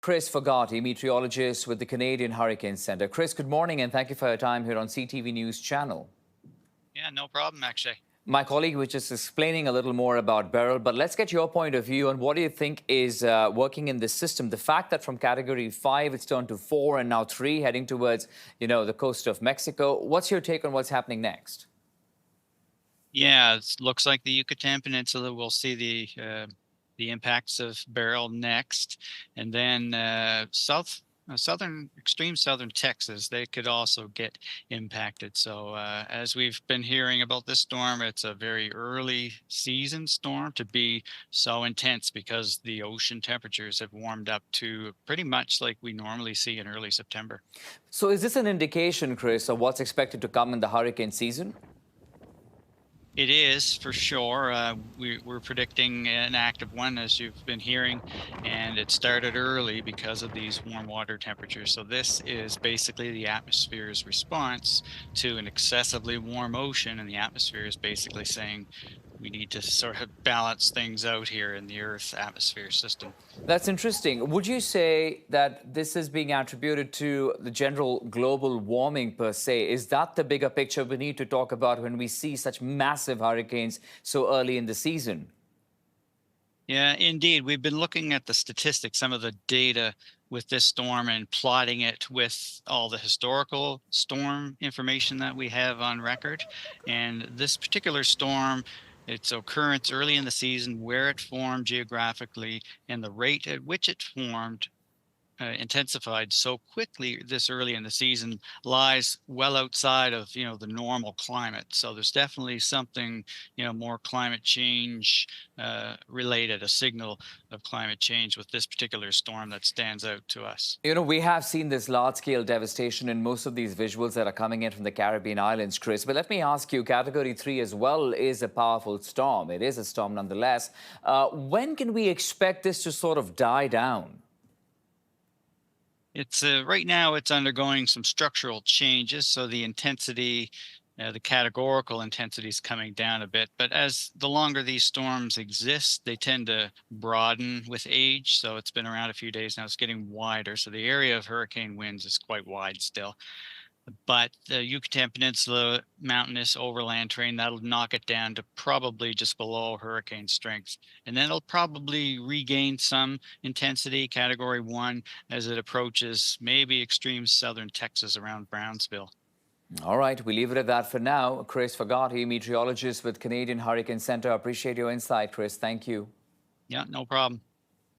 Chris Fogarty, meteorologist with the Canadian Hurricane Centre. Chris, good morning and thank you for your time here on CTV News Channel. Yeah, no problem, actually. My colleague was just explaining a little more about Beryl, but let's get your point of view on what do you think is working in this system. The fact that from Category 5 it's turned to 4 and now 3 heading towards, the coast of Mexico. What's your take on what's happening next? Yeah, it looks like the Yucatan Peninsula will see the impacts of Beryl next, and then extreme southern Texas, they could also get impacted. So as we've been hearing about this storm, it's a very early season storm to be so intense because the ocean temperatures have warmed up to pretty much like we normally see in early September. So is this an indication, Chris, of what's expected to come in the hurricane season? It is for sure. We're predicting an active one, as you've been hearing, and it started early because of these warm water temperatures. So this is basically the atmosphere's response to an excessively warm ocean, and the atmosphere is basically saying we need to sort of balance things out here in the Earth's atmosphere system. That's interesting. Would you say that this is being attributed to the general global warming per se? Is that the bigger picture we need to talk about when we see such massive hurricanes so early in the season? Yeah, indeed. We've been looking at the statistics, some of the data with this storm and plotting it with all the historical storm information that we have on record. And this particular storm, its occurrence early in the season, where it formed geographically, and the rate at which it formed intensified so quickly this early in the season lies well outside of the normal climate. So there's definitely something more climate change related, a signal of climate change with this particular storm that stands out to us. We have seen this large-scale devastation in most of these visuals that are coming in from the Caribbean islands, Chris. But let me ask you, Category 3 as well is a powerful storm. It is a storm nonetheless. When can we expect this to sort of die down? It's right now it's undergoing some structural changes, so the intensity, the categorical intensity is coming down a bit. But as the longer these storms exist, they tend to broaden with age. So it's been around a few days now. It's getting wider. So the area of hurricane winds is quite wide still. But the Yucatan Peninsula mountainous overland terrain, that'll knock it down to probably just below hurricane strength. And then it'll probably regain some intensity, Category 1, as it approaches maybe extreme southern Texas around Brownsville. All right, we leave it at that for now. Chris Fogarty, meteorologist with Canadian Hurricane Centre. Appreciate your insight, Chris. Thank you. Yeah, no problem.